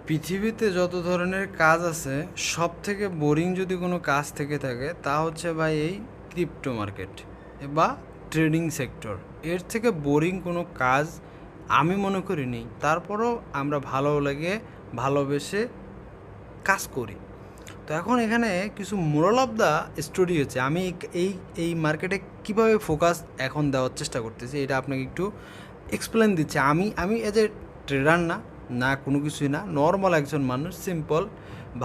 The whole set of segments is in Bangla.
পৃথিবীতে যত ধরনের কাজ আছে সব থেকে বোরিং যদি কোনো কাজ থেকে থাকে তা হচ্ছে ভাই এই ক্রিপ্টো মার্কেট বা ট্রেডিং সেক্টর। এর থেকে বোরিং কোনো কাজ আমি মনে করি নেই। তারপরও আমরা ভালো লাগে ভালোবেসে কাজ করি। তো এখন এখানে কিছু মোরাল অফ দ্য স্টোরি হচ্ছে আমি এই এই মার্কেটে কীভাবে ফোকাস এখন দেওয়ার চেষ্টা করতেছি এটা আপনাকে একটু এক্সপ্লেন দিচ্ছি। আমি এজ এ ট্রেডার না, না কোনো কিছুই না, নর্মাল একজন মানুষ, সিম্পল।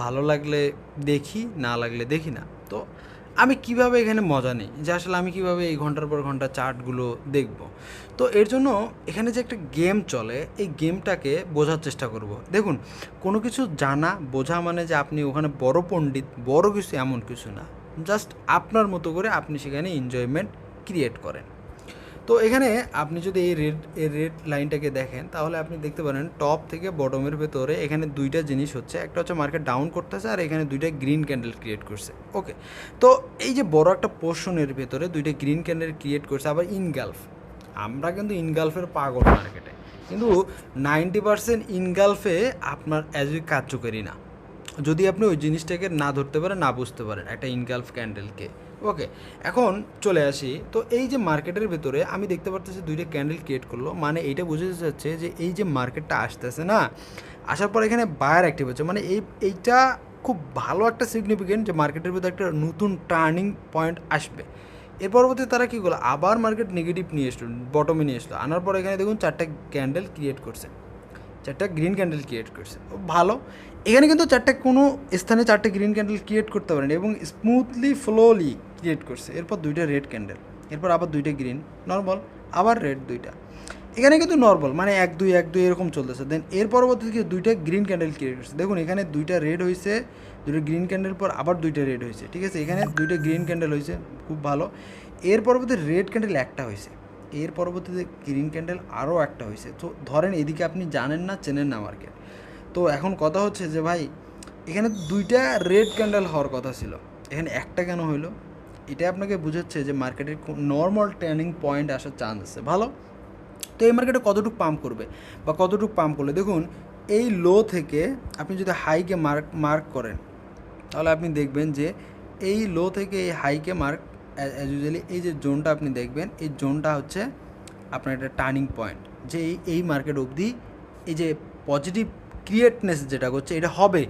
ভালো লাগলে দেখি, না লাগলে দেখি না। তো আমি কিভাবে এখানে মজা নিই যে আসলে আমি কিভাবে এই ঘন্টার পর ঘন্টা চার্টগুলো দেখব। তো এর জন্য এখানে যে একটা গেম চলে এই গেমটাকে বোঝার চেষ্টা করব। দেখুন, কোনো কিছু জানা বোঝা মানে যে আপনি ওখানে বড় পণ্ডিত, বড় কিছু এমন কিছু না। জাস্ট আপনার মতো করে আপনি সেখানে এনজয়মেন্ট ক্রিয়েট করেন। তো এখানে আপনি যদি এই রেড লাইনটাকে দেখেন তাহলে আপনি দেখতে পারেন টপ থেকে বটমের ভেতরে এখানে দুইটা জিনিস হচ্ছে। একটা হচ্ছে মার্কেট ডাউন করতেছে আর এখানে দুইটা গ্রিন ক্যান্ডেল ক্রিয়েট করছে। ওকে, তো এই যে বড় একটা পোর্শনের ভেতরে দুইটা গ্রিন ক্যান্ডেল ক্রিয়েট করছে আবার ইনগালফ। আমরা কিন্তু ইনগালফের পাগল মার্কেটে, কিন্তু 90% ইনগালফে আপনার অ্যাজই কার্যকরী না যদি আপনি ওই জিনিসটাকে না ধরতে পারেন, না বুঝতে পারেন একটা ইনগালফ ক্যান্ডেলকে। ওকে, এখন চলে আসি। তো এই যে মার্কেটের ভেতরে আমি দেখতে পারতেছি দুইটা ক্যান্ডেল ক্রিয়েট করলো, মানে এইটা বোঝা যাচ্ছে যে এই যে মার্কেটটা আসতেছে না, আসার পর এখানে বায়ার অ্যাক্টিভ হচ্ছে, মানে এইটা খুব ভালো একটা সিগনিফিকেন্ট যে মার্কেটের ভেতরে একটা নতুন টার্নিং পয়েন্ট আসবে। এর পরবর্তী তারা কী করলো, আবার মার্কেট নেগেটিভ নিয়ে আসলো, বটমে নিয়ে আসলো, আনার পর এখানে দেখুন চারটা ক্যান্ডেল ক্রিয়েট করছে, চারটা গ্রিন ক্যান্ডেল ক্রিয়েট করছে। ভালো, এখানে কিন্তু চারটে কোনো স্থানে চারটে গ্রিন ক্যান্ডেল ক্রিয়েট করতে পারেন এবং স্মুথলি ফ্লোলি ক্রিয়েট করছে। এরপর দুইটা রেড ক্যান্ডেল, এরপর আবার দুইটা গ্রিন, নর্মাল, আবার রেড দুইটা। এখানে কিন্তু নর্মাল মানে এক দুই এরকম চলতেছে। দেন এর পরবর্তীতে দুইটা গ্রিন ক্যান্ডেল ক্রিয়েট করছে। দেখুন এখানে দুইটা রেড হয়েছে, দুইটা গ্রিন ক্যান্ডেল পর আবার দুইটা রেড হয়েছে, ঠিক আছে। এখানে দুইটা গ্রিন ক্যান্ডেল হয়েছে, খুব ভালো। এর পরবর্তী রেড ক্যান্ডেল একটা হয়েছে, এর পরবর্তীতে গ্রিন ক্যান্ডেল আরও একটা হয়েছে। তো ধরেন এদিকে আপনি জানেন না, চেনেন না মার্কেট। তো এখন কথা হচ্ছে যে ভাই এখানে দুইটা রেড ক্যান্ডেল হওয়ার কথা ছিল, এখানে একটা কেন হইলো? এটা আপনাকে বুঝাচ্ছে যে মার্কেটের নর্মাল টার্নিং পয়েন্ট আসার চান্স আছে ভালো। তো এই মার্কেটে কতটুকু পাম্প করবে বা কতটুকু পাম্প করলে, দেখুন এই লো থেকে আপনি যদি হাইকে মার্ক করেন তাহলে আপনি দেখবেন যে এই লো থেকে এই হাইকে মার্ক অ্যাজ ইউজুয়ালি এই যে জোনটা আপনি দেখবেন, এই জোনটা হচ্ছে আপনার একটা টার্নিং পয়েন্ট, যে এই মার্কেট অবধি এই যে পজিটিভ ক্রিয়েটনেস যেটা করছে এটা হবে,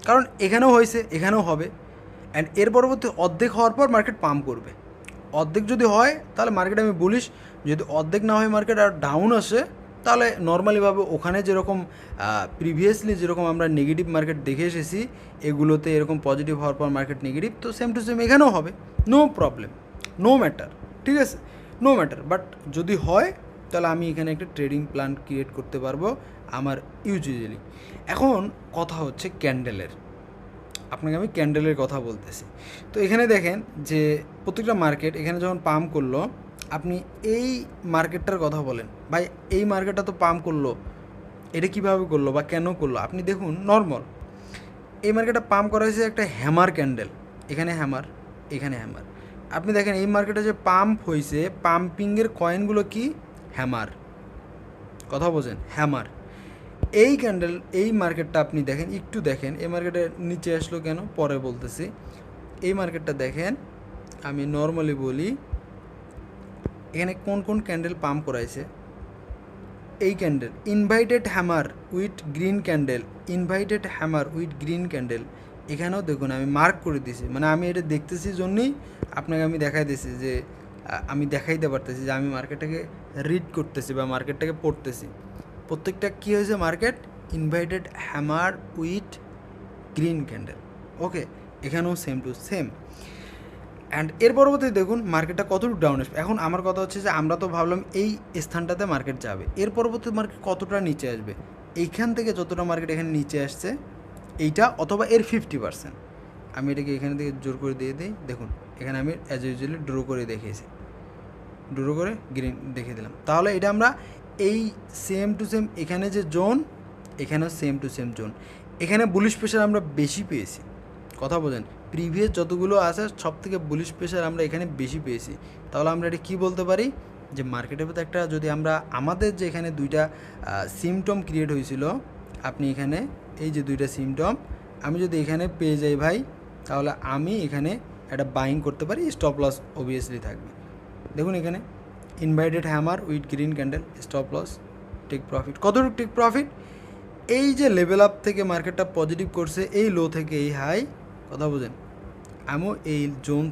কারণ এখানেও হয়েছে, এখানেও হবে। অ্যান্ড এর পরবর্তী অর্ধেক হওয়ার পর মার্কেট পাম্প করবে। অর্ধেক যদি হয় তাহলে মার্কেট আমি বলিস, যদি অর্ধেক না হয় মার্কেট আর ডাউন আসে তাহলে নর্মালিভাবে ওখানে যেরকম প্রিভিয়াসলি যেরকম আমরা নেগেটিভ মার্কেট দেখে এসেছি এগুলোতে এরকম পজিটিভ হওয়ার পর মার্কেট নেগেটিভ, তো সেম টু সেম এখানেও হবে, নো প্রবলেম, নো ম্যাটার, ঠিক আছে, নো ম্যাটার। বাট যদি হয় তাহলে আমি এখানে একটা ট্রেডিং প্ল্যান ক্রিয়েট করতে পারবো আমার ইউজুয়ালি। এখন কথা হচ্ছে ক্যান্ডেলের, আপনাকে আমি ক্যান্ডেলের কথা বলতেছি। তো এখানে দেখেন যে প্রত্যেকটা মার্কেট এখানে যখন পাম্প করলো, আপনি এই মার্কেটটার কথা বলেন, ভাই এই মার্কেটটা তো পাম্প করলো, এটা কীভাবে করলো বা কেন করলো? আপনি দেখুন নর্মাল এই মার্কেটটা পাম্প করা হয়েছে একটা হ্যামার ক্যান্ডেল, এখানে হ্যামার, এখানে হ্যামার। আপনি দেখেন এই মার্কেটে যে পাম্প হয়েছে, পাম্পিংয়ের কয়েনগুলো কি হ্যামার, কথা বোঝেন, হ্যামার। এই ক্যান্ডেল এই মার্কেটটা আপনি দেখেন, একটু দেখেন এই মার্কেটের নিচে আসলো কেন পরে বলতেছি। এই মার্কেটটা দেখেন, আমি নর্মালি বলি এখানে কোন কোন ক্যান্ডেল পাম্প করাইছে। এই candle invited hammer with green candle, invited hammer with green candle, এখানেও দেখুন আমি মার্ক করে দিছি, মানে আমি এটা দেখতেছি জন্যই আপনাকে আমি দেখাই দিছি যে আমি দেখাইতে পারতেছি যে আমি মার্কেটটাকে রিড করতেছি বা মার্কেটটাকে পড়তেছি। প্রত্যেকটা কী হয়েছে, market inverted hammer with green candle. Okay, এখানেও সেম টু সেম। অ্যান্ড এর পরবর্তীতে দেখুন মার্কেটটা কতটুকু ডাউন আসবে। এখন আমার কথা হচ্ছে যে আমরা তো ভাবলাম এই স্থানটাতে মার্কেট যাবে, এর পরবর্তী মার্কেট কতটা নিচে আসবে, এইখান থেকে যতটা মার্কেট এখানে নিচে আসছে এইটা অথবা এর 50%। আমি এটাকে এখানে থেকে জোর করে দিয়ে দিই, দেখুন এখানে আমি অ্যাজ ইউজুয়ালি ড্র করে দেখিয়েছি, ড্র করে গ্রিন দেখে দিলাম। তাহলে এটা আমরা এই সেম টু সেম এখানে যে জোন, এখানেও সেম টু সেম জোন, এখানে বুলিশ প্রেশার আমরা বেশি পেয়েছি, কথা বোঝেন। প্রিভিয়াস যতগুলো আছে সব থেকে বুলিশ প্রেশার আমরা এখানে বেশি পেয়েছি। তাহলে আমরা এটা কী বলতে পারি যে মার্কেটের মধ্যে একটা, যদি আমরা আমাদের যে এখানে দুইটা সিমটম ক্রিয়েট হয়েছিল, আপনি এখানে এই যে দুইটা সিমটম আমি যদি এখানে পেয়ে যাই ভাই, তাহলে আমি এখানে একটা বাইং করতে পারি, স্টপ লস অবভিয়াসলি থাকবে। দেখুন এখানে invited hammer with green candle, stop loss, take profit. কতটুকু টেক প্রফিট? এই যে লেভেল আপ থেকে মার্কেটটা পজিটিভ করছে, এই লো থেকে এই হাই, কথা বোঝেন, আমিও এই জোন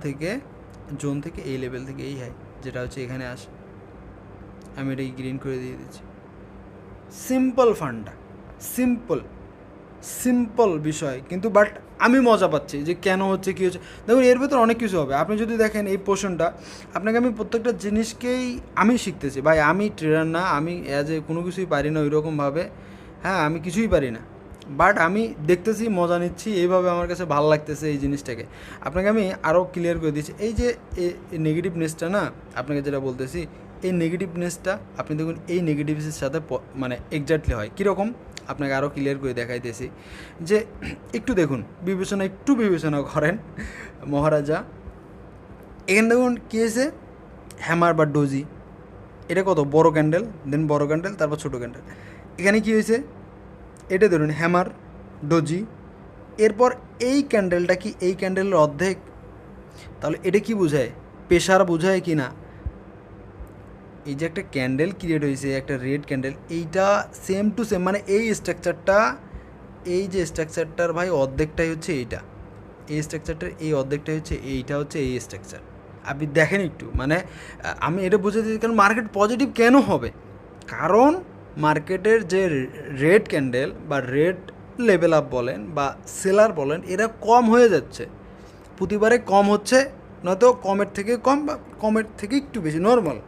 থেকে এই লেভেল থেকে এই হাই, যেটা হচ্ছে এখানে আসে, আমি এটা গ্রিন করে দিয়ে দিচ্ছি। সিম্পল ফান্ডা, সিম্পল বিষয়, কিন্তু বাট আমি মজা পাচ্ছি যে কেন হচ্ছে, কী হচ্ছে। দেখুন এর ভেতর অনেক কিছু হবে। আপনি যদি দেখেন এই পোর্শনটা, আপনাকে আমি প্রত্যেকটা জিনিসকেই আমি শিখতেছি ভাই। আমি ট্রেডার না, আমি অ্যাজ এ কোনো কিছুই পারি না ওইরকমভাবে, হ্যাঁ আমি কিছুই পারি না, বাট আমি দেখতেছি, মজা নিচ্ছি, এইভাবে আমার কাছে ভালো লাগতেছে এই জিনিসটাকে। আপনাকে আমি আরও ক্লিয়ার করে দিচ্ছি। এই যে নেগেটিভনেসটা না, আপনাকে যেটা বলতেছি, এই নেগেটিভনেসটা আপনি দেখুন এই নেগেটিভনেসের সাথে মানে এক্স্যাক্টলি হয় কীরকম, আপনাকে আরও ক্লিয়ার করে দেখাইতেছি। যে একটু দেখুন, একটু বিবেচনা করেন মহারাজা। এখানে দেখুন কী হয়েছে, হ্যামার বা ডোজি, এটা কত বড় ক্যান্ডেল, দেন বড় ক্যান্ডেল, তারপর ছোটো ক্যান্ডেল। এখানে কী হয়েছে, এটা ধরুন হ্যামার ডোজি, এরপর এই ক্যান্ডেলটা কি এই ক্যান্ডেলের অর্ধেক, তাহলে এটা কি বোঝায়, প্রেশার বোঝায় কি না। এই যে একটা ক্যান্ডেল ক্রিয়েট হয়েছে, একটা রেড ক্যান্ডেল, এইটা সেম টু সেম, মানে এই স্ট্রাকচারটা, এই যে স্ট্রাকচারটার ভাই অর্ধেকটাই হচ্ছে এইটা, এই স্ট্রাকচারটার এই অর্ধেকটাই হচ্ছে এইটা, হচ্ছে এই স্ট্রাকচার। আপনি দেখেন একটু, মানে আমি এটা বুঝে দিচ্ছি, কারণ মার্কেট পজিটিভ কেন হবে, কারণ মার্কেটের যে রেড ক্যান্ডেল বা রেড লেভেল আপ বলেন বা সেলার বলেন, এরা কম হয়ে যাচ্ছে, প্রতিবারে কম হচ্ছে, নয়তো কমের থেকে কম বা কমের থেকে একটু বেশি, নর্মাল,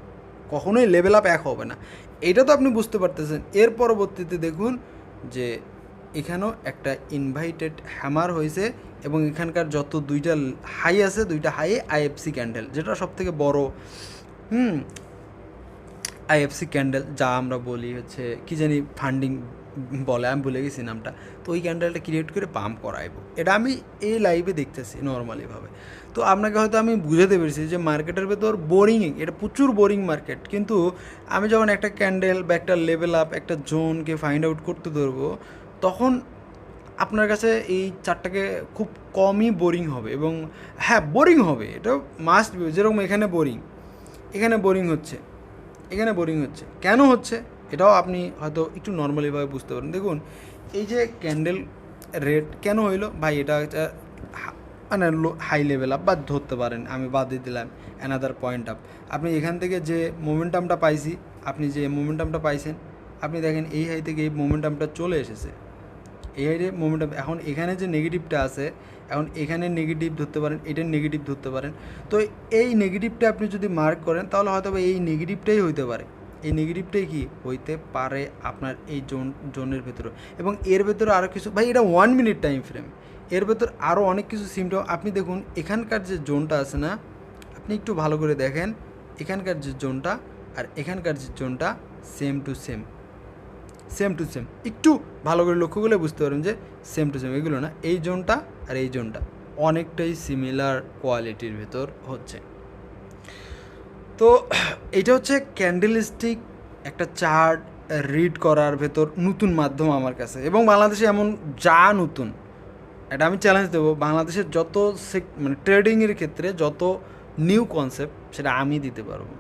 কখনোই লেভেল আপ এক হবে না। এটা তো আপনি বুঝতে পারতেছেন। এর পরবর্তীতে দেখুন যে এখানেও একটা ইনভাইটেড হ্যামার হয়েছে, এবং এখানকার যত দুইটা হাই আছে, দুইটা হাই আইএফসি ক্যান্ডেল, যেটা সব থেকে বড় আইএফসি ক্যান্ডেল, যা আমরা বলি হচ্ছে কী জানি ফান্ডিং বলে, আমি ভুলে গেছি নামটা। তো ওই ক্যান্ডেলটা ক্রিয়েট করে পাম্প করাইবো, এটা আমি এই লাইভে দেখতেছি নর্মালিভাবে। তো আপনাকে হয়তো আমি বুঝাতে পেরেছি যে মার্কেটের ভেতর বোরিং, এটা প্রচুর বোরিং মার্কেট, কিন্তু আমি যখন একটা ক্যান্ডেল বা একটা লেভেল আপ, একটা জোনকে ফাইন্ড আউট করতে ধরবো, তখন আপনার কাছে এই চারটাকে খুব কমই বোরিং হবে। এবং হ্যাঁ বোরিং হবে, এটা মাস্ট, যেরকম এখানে বোরিং হচ্ছে, এখানে বোরিং হচ্ছে, কেন হচ্ছে এটাও আপনি হয়তো একটু নর্মালিভাবে বুঝতে পারেন। দেখুন এই যে ক্যান্ডেল রেড কেন হইলো ভাই, এটা একটা মানে হাই লেভেল আপ, বা ধরতে পারেন, আমি বাদ দিয়ে দিলাম অ্যানাদার পয়েন্ট আপ। আপনি এখান থেকে যে মোমেন্টামটা পাইছি, আপনি দেখেন এই হাই থেকে এই মোমেন্টামটা চলে এসেছে, এই হাইরে মোমেন্টাম। এখন এখানে যে নেগেটিভটা আছে, এখন এখানে নেগেটিভ ধরতে পারেন, এটার নেগেটিভ ধরতে পারেন। তো এই নেগেটিভটা আপনি যদি মার্ক করেন, তাহলে হয়তো এই নেগেটিভটাই হইতে পারে, এই নেগেটিভটাই কি হইতে পারে আপনার এই জোনের ভেতরে। এবং এর ভেতরে আরও কিছু ভাই, এটা 1 মিনিট টাইম ফ্রেম, এর ভেতর আরও অনেক কিছু সিমটম আপনি দেখুন। এখানকার যে জোনটা আছে না, আপনি একটু ভালো করে দেখেন, এখানকার যে জোনটা আর এখানকার যে জোনটা সেম টু সেম, একটু ভালো করে লক্ষ্য করলে বুঝতে পারবেন যে সেম টু সেম, এগুলো না, এই জোনটা আর এই জোনটা অনেকটাই সিমিলার কোয়ালিটির ভেতর হচ্ছে। তো এটা হচ্ছে ক্যান্ডেলস্টিক একটা চার্ট রিড করার ভেতর নতুন মাধ্যম আমার কাছে, এবং বাংলাদেশে এমন যা নতুন, এটা আমি চ্যালেঞ্জ দেবো, বাংলাদেশের যত মানে ট্রেডিংয়ের ক্ষেত্রে যত নিউ কনসেপ্ট, সেটা আমি দিতে পারবো,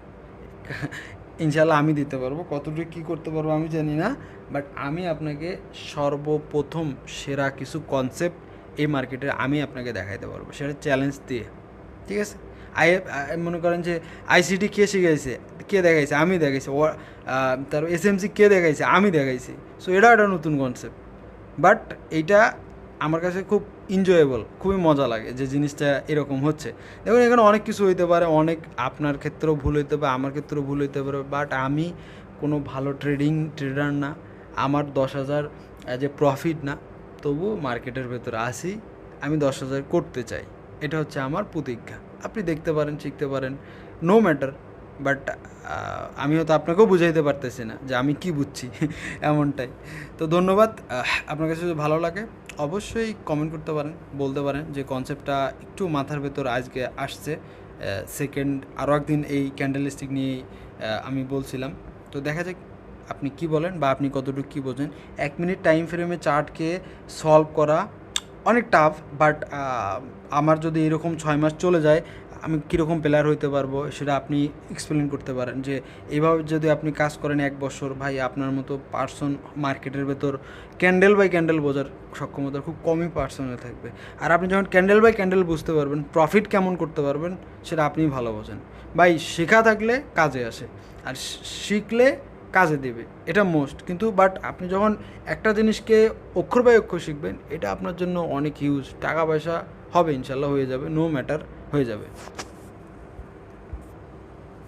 ইনশাল্লাহ আমি দিতে পারবো। কতটুকু কী করতে পারবো আমি জানি না, বাট আমি আপনাকে সর্বপ্রথম সেরা কিছু কনসেপ্ট এই মার্কেটে আমি আপনাকে দেখাইতে পারবো, সেটা চ্যালেঞ্জ দিয়ে, ঠিক আছে। মনে করেন যে আইসিটি কে শিখাইছে, কে দেখাইছে, আমি দেখাইছি, তার এসএমসি কে দেখাইছে, আমি দেখাইছি। সো এটা একটা নতুন কনসেপ্ট, বাট এইটা আমার কাছে খুব এনজয়েবল, খুবই মজা লাগে যে জিনিসটা এরকম হচ্ছে। দেখুন এখানে অনেক কিছু হইতে পারে, অনেক আপনার ক্ষেত্রেও ভুল হইতে পারে, আমার ক্ষেত্রেও ভুল হইতে পারে, বাট আমি কোনো ভালো ট্রেডার না, আমার 10,000 যে প্রফিট না, তবু মার্কেটের ভেতরে আসি, আমি 10,000 করতে চাই, এটা হচ্ছে আমার প্রতিজ্ঞা। আপনি দেখতে পারেন, শিখতে পারেন, নো ম্যাটার, বাট আমি হয়তো আপনাকেও বুঝাইতে পারতেছি না যে আমি কি বুঝছি এমনটাই। তো ধন্যবাদ। আপনার কাছে যদি ভালো লাগে অবশ্যই কমেন্ট করতে পারেন, বলতে পারেন যে কনসেপ্টটা একটু মাথার ভেতর আজকে আসছে। সেকেন্ড আরও একদিন এই ক্যান্ডেল স্টিক নিয়েই আমি বলছিলাম, তো দেখা যাক আপনি কি বলেন বা আপনি কতটুকু কী বোঝেন। 1 মিনিট টাইম ফ্রেমে চার্টকে সলভ করা অনেক টাফ, বাট আমার যদি এরকম 6 মাস চলে যায় আমি কীরকম প্লেয়ার হইতে পারবো সেটা আপনি এক্সপ্লেন করতে পারেন। যে এইভাবে যদি আপনি কাজ করেন 1 বছর, ভাই আপনার মতো পার্সন মার্কেটের ভেতর ক্যান্ডেল বাই ক্যান্ডেল বোঝার সক্ষমতা খুব কমই পার্সনের থাকবে। আর আপনি যখন ক্যান্ডেল বাই ক্যান্ডেল বুঝতে পারবেন, প্রফিট কেমন করতে পারবেন সেটা আপনিই ভালো বোঝেন। ভাই শেখা থাকলে কাজে আসে, আর শিখলে কাজে দেবে, এটা মোস্ট। কিন্তু বাট আপনি যখন একটা জিনিসকে অক্ষর বাই অক্ষর শিখবেন, এটা আপনার জন্য অনেক হিউজ টাকা পয়সা হবে, ইনশাল্লাহ হয়ে যাবে, নো ম্যাটার, হয়ে যাবে।